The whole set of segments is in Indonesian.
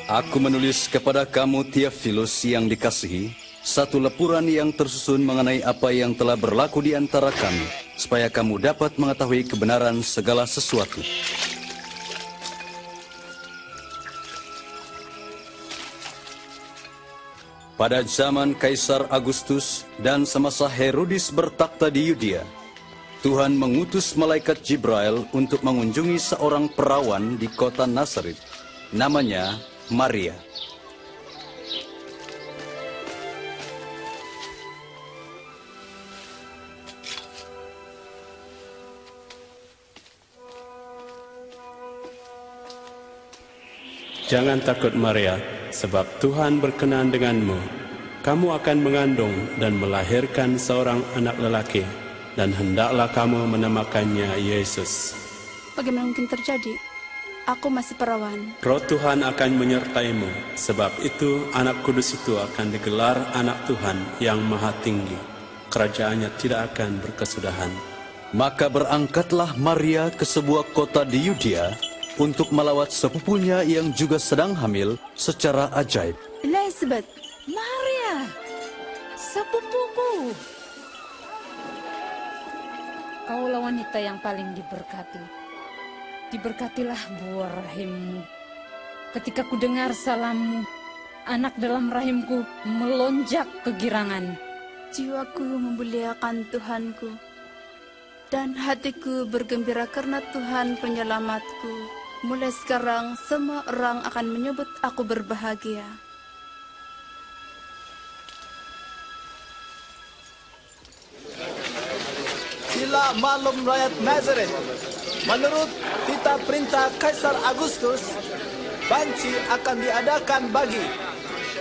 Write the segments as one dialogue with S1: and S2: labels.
S1: Aku menulis kepada kamu Theophilus yang dikasihi, satu lepuran yang tersusun mengenai apa yang telah berlaku di antara kami, supaya kamu dapat mengetahui kebenaran segala sesuatu. Pada zaman Kaisar Agustus dan semasa Herodes bertakhta di Yudea, Tuhan mengutus malaikat Jibril untuk mengunjungi seorang perawan di kota Nazaret, namanya Maria.
S2: Jangan takut Maria, sebab Tuhan berkenan denganmu. Kamu akan mengandung dan melahirkan seorang anak lelaki, dan hendaklah kamu menamakannya Yesus.
S3: Bagaimana mungkin terjadi? Aku masih perawan.
S2: Roh Tuhan akan menyertaimu, sebab itu anak kudus itu akan digelar anak Tuhan yang maha tinggi. Kerajaannya tidak akan berkesudahan.
S1: Maka berangkatlah Maria ke sebuah kota di Yudea untuk melawat sepupunya yang juga sedang hamil secara ajaib.
S3: Elizabeth,
S4: Maria, sepupuku. Kaulah wanita yang paling diberkati. Diberkatilah buah rahimmu. Ketika ku dengar salammu, anak dalam rahimku melonjak kegirangan.
S3: jiwaku memuliakan Tuhanku, dan hatiku bergembira karena Tuhan penyelamatku. Mulai sekarang semua orang akan menyebut aku berbahagia.
S5: Sila maklum rakyat Nazaret, menurut titah perintah Kaisar Agustus, banci akan diadakan bagi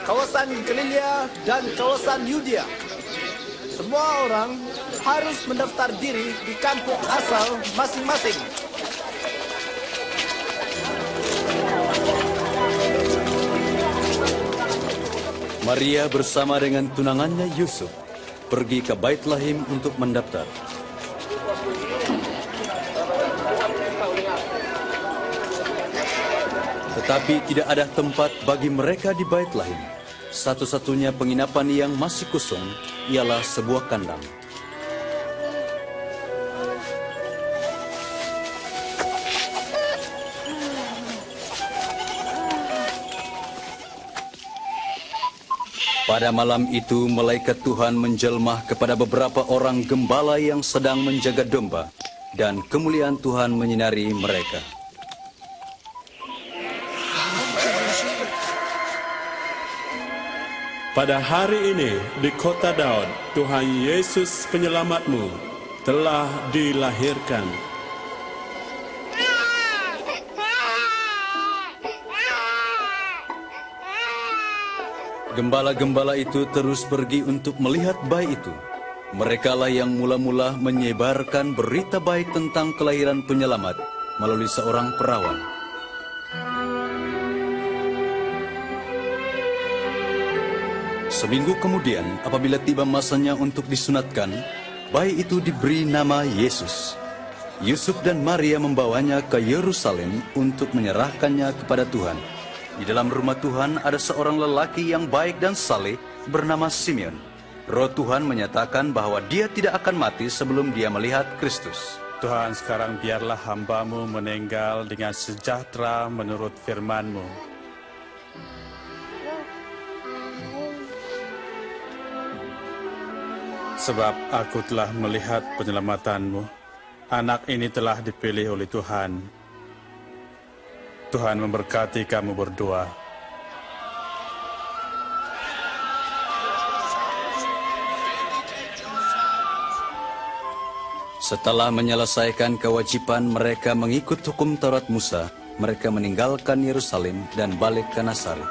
S5: kawasan Galilea dan kawasan Yudea. Semua orang harus mendaftar diri di kampung asal masing-masing.
S1: Maria bersama dengan tunangannya Yusuf pergi ke Baitlahim untuk mendaftar. Tetapi tidak ada tempat bagi mereka di Baitlahim. Satu-satunya penginapan yang masih kosong ialah sebuah kandang. Pada malam itu, malaikat Tuhan menjelmah kepada beberapa orang gembala yang sedang menjaga domba, dan kemuliaan Tuhan menyinari mereka.
S2: Pada hari ini di kota Daud, Tuhan Yesus penyelamatmu telah dilahirkan.
S1: Gembala-gembala itu terus pergi untuk melihat bayi itu. Merekalah yang mula-mula menyebarkan berita baik tentang kelahiran penyelamat melalui seorang perawan. Seminggu kemudian, apabila tiba masanya untuk disunatkan, bayi itu diberi nama Yesus. Yusuf dan Maria membawanya ke Yerusalem untuk menyerahkannya kepada Tuhan. Di dalam rumah Tuhan ada seorang lelaki yang baik dan saleh bernama Simeon. Roh Tuhan menyatakan bahwa dia tidak akan mati sebelum dia melihat Kristus.
S6: Tuhan, sekarang biarlah hamba-Mu meninggal dengan sejahtera menurut firman-Mu. Sebab aku telah melihat penyelamatan-Mu. Anak ini telah dipilih oleh Tuhan. Tuhan memberkati kamu berdua.
S1: Setelah menyelesaikan kewajiban mereka mengikut hukum Taurat Musa, mereka meninggalkan Yerusalem dan balik ke Nazaret.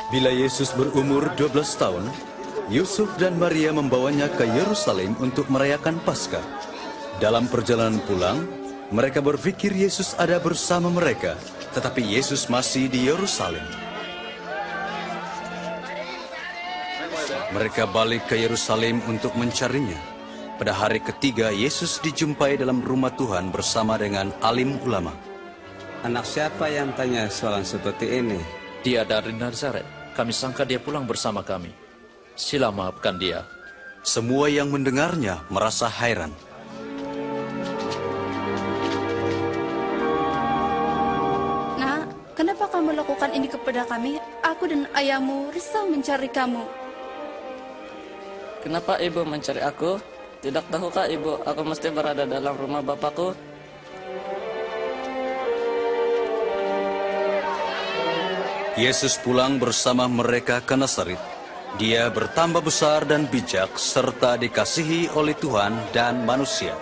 S1: Bila Yesus berumur 12 tahun, Yusuf dan Maria membawanya ke Yerusalem untuk merayakan Paskah. Dalam perjalanan pulang, mereka berpikir Yesus ada bersama mereka, tetapi Yesus masih di Yerusalem. Mereka balik ke Yerusalem untuk mencarinya. Pada hari ketiga, Yesus dijumpai dalam rumah Tuhan bersama dengan alim ulama.
S7: Anak siapa yang tanya soalan seperti ini?
S8: Dia dari Nazaret. Kami sangka dia pulang bersama kami. Sila maafkan dia.
S1: Semua yang mendengarnya merasa heran.
S3: Nak, kenapa kamu lakukan ini kepada kami? Aku dan ayahmu risau mencari kamu.
S9: Kenapa ibu mencari aku? Tidak tahukah ibu, aku mesti berada dalam rumah bapakku?
S1: Yesus pulang bersama mereka ke Nazaret. Dia bertambah besar dan bijak, serta dikasihi oleh Tuhan dan manusia.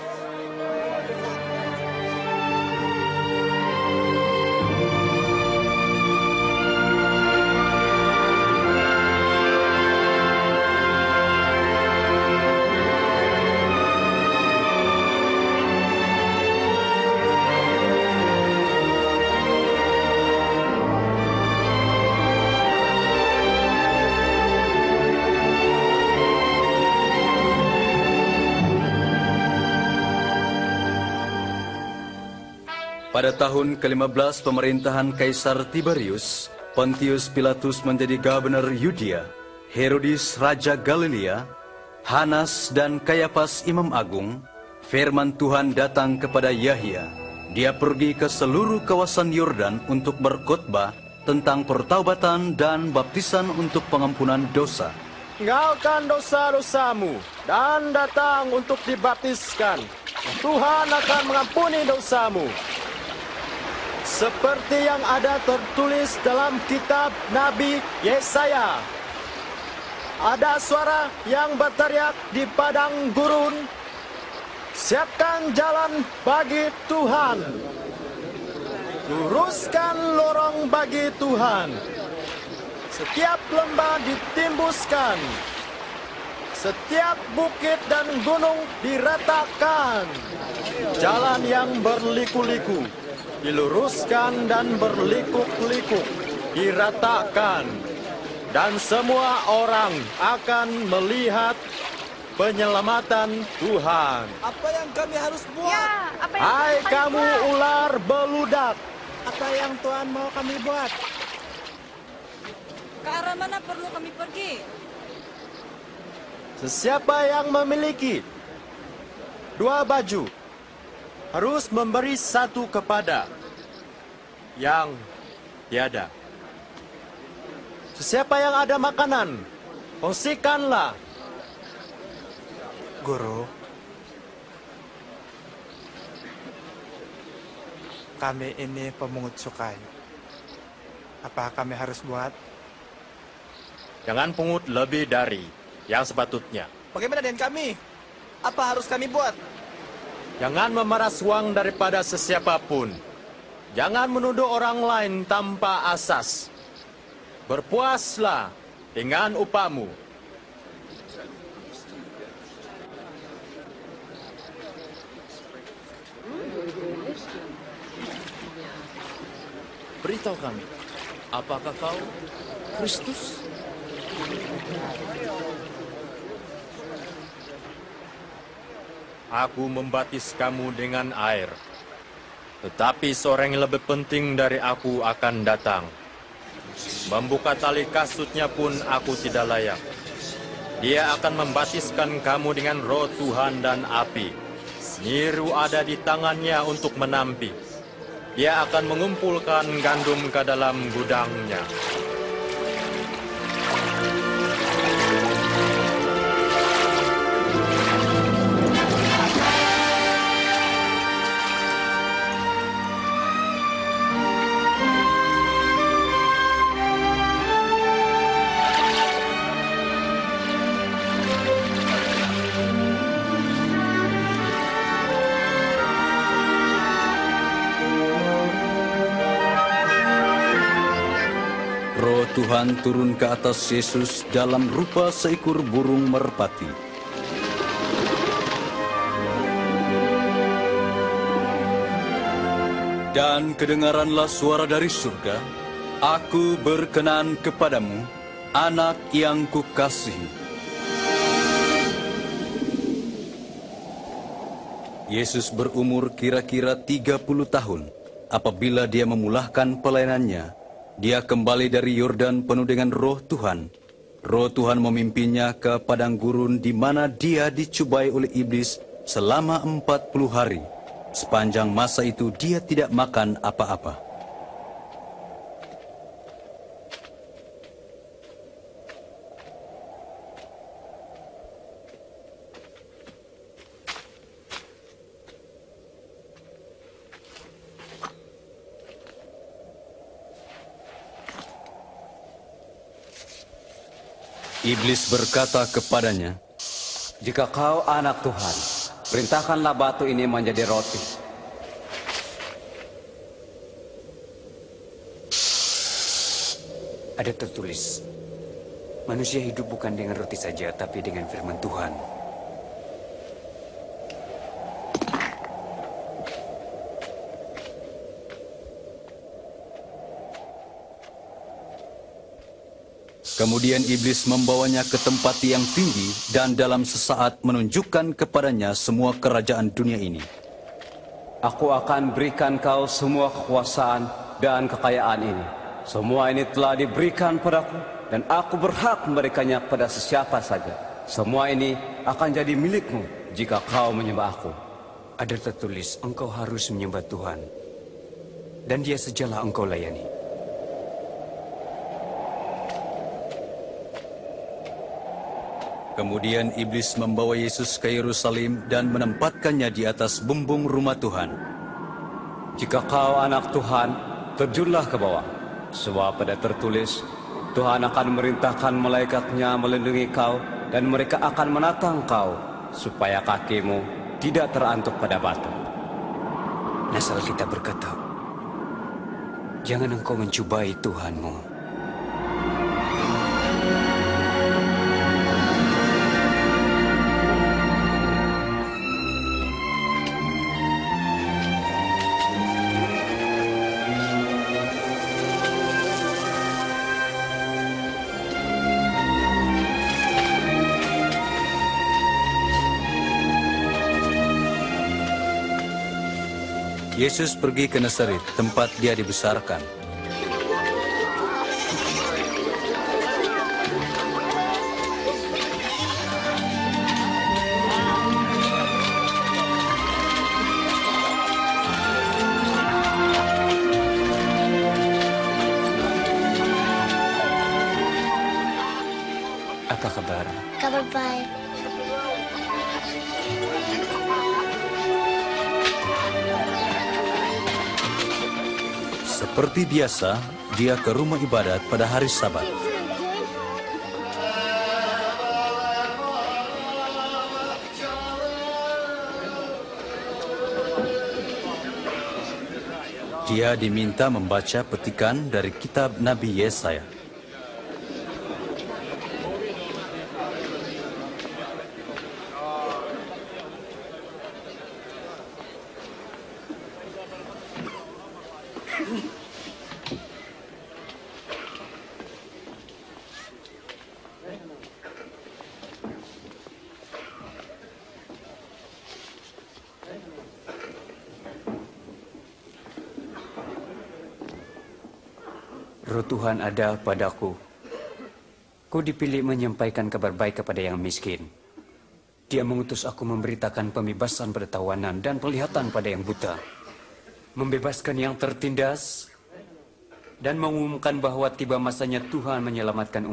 S1: Pada tahun ke-15 pemerintahan Kaisar Tiberius, Pontius Pilatus menjadi gubernur Yudea, Herodes Raja Galilea, Hanas dan Kayafas Imam Agung, firman Tuhan datang kepada Yahya. Dia pergi ke seluruh kawasan Yordan untuk berkhotbah tentang pertaubatan dan baptisan untuk pengampunan dosa.
S5: Tinggalkan dosa-dosamu dan datang untuk dibaptiskan. Tuhan akan mengampuni dosamu. Seperti yang ada tertulis dalam kitab Nabi Yesaya. Ada suara yang berteriak di padang gurun, siapkan jalan bagi Tuhan. Luruskan lorong bagi Tuhan. Setiap lembah ditimbuskan. Setiap bukit dan gunung diratakan. Jalan yang berliku-liku diluruskan dan berlikuk-likuk, diratakan, dan semua orang akan melihat penyelamatan Tuhan.
S10: Apa yang kami harus buat?
S3: Ya, apa yang
S5: Hai
S3: kami
S5: kamu
S3: buat?
S5: ular beludak,
S10: Apa yang Tuhan mau kami buat?
S4: Ke arah mana perlu kami pergi?
S5: sesiapa yang memiliki 2 baju harus memberi 1 kepada yang tiada. Sesiapa yang ada makanan, kongsikanlah.
S10: Guru, kami ini pemungut cukai. Apa kami harus buat?
S5: Jangan pungut lebih dari yang sepatutnya.
S10: Bagaimana dengan kami? Apa harus kami buat?
S5: Jangan memeras uang daripada sesiapapun. Jangan menuduh orang lain tanpa asas. Berpuaslah dengan upahmu.
S8: Beritahu kami, apakah kau Kristus?
S5: Aku membaptis kamu dengan air. Tetapi seorang yang lebih penting dari aku akan datang. Membuka tali kasutnya pun aku tidak layak. Dia akan membaptiskan kamu dengan roh Tuhan dan api. Nyiru ada di tangannya untuk menampi. Dia akan mengumpulkan gandum ke dalam gudangnya.
S1: Roh Tuhan turun ke atas Yesus dalam rupa seekor burung merpati. Dan kedengaranlah suara dari surga, Aku berkenan kepadamu, anak yang kukasihi. Yesus berumur kira-kira 30 tahun. apabila dia memulahkan pelayanannya, dia kembali dari Yordan penuh dengan roh Tuhan. Roh Tuhan memimpinnya ke padang gurun di mana dia dicubai oleh iblis selama 40 hari. Sepanjang masa itu dia tidak makan apa-apa. Iblis berkata kepadanya,
S7: "Jika kau anak Tuhan, perintahkanlah batu ini menjadi roti." Ada tertulis, manusia hidup bukan dengan roti saja, tapi dengan firman Tuhan.
S1: Kemudian iblis membawanya ke tempat yang tinggi dan dalam sesaat menunjukkan kepadanya semua kerajaan dunia ini.
S7: Aku akan berikan kau semua kekuasaan dan kekayaan ini. Semua ini telah diberikan padaku dan aku berhak memberikannya kepada sesiapa saja. Semua ini akan jadi milikmu jika kau menyembah aku. Ada tertulis, engkau harus menyembah Tuhan dan Dia sajalah engkau layani.
S1: Kemudian iblis membawa Yesus ke Yerusalem dan menempatkannya di atas bumbung rumah Tuhan.
S7: Jika kau anak Tuhan, terjunlah ke bawah. Sebab pada tertulis, Tuhan akan memerintahkan malaikatnya melindungi kau, dan mereka akan menatang kau, supaya kakimu tidak terantuk pada batu. Nasal kita berkata, jangan engkau mencubai Tuhanmu.
S1: Yesus pergi ke Nazaret, tempat dia dibesarkan.
S7: Apa kabar?
S11: Kabar baik.
S1: Seperti biasa, dia ke rumah ibadat pada hari Sabat. Dia diminta membaca petikan dari kitab Nabi Yesaya.
S7: Roh Tuhan ada padaku. Ku dipilih menyampaikan kabar baik kepada yang miskin. Dia mengutus aku memberitakan pembebasan pada tawanan dan penglihatan pada yang buta. Membebaskan yang tertindas dan mengumumkan bahwa tiba masanya Tuhan menyelamatkan umat.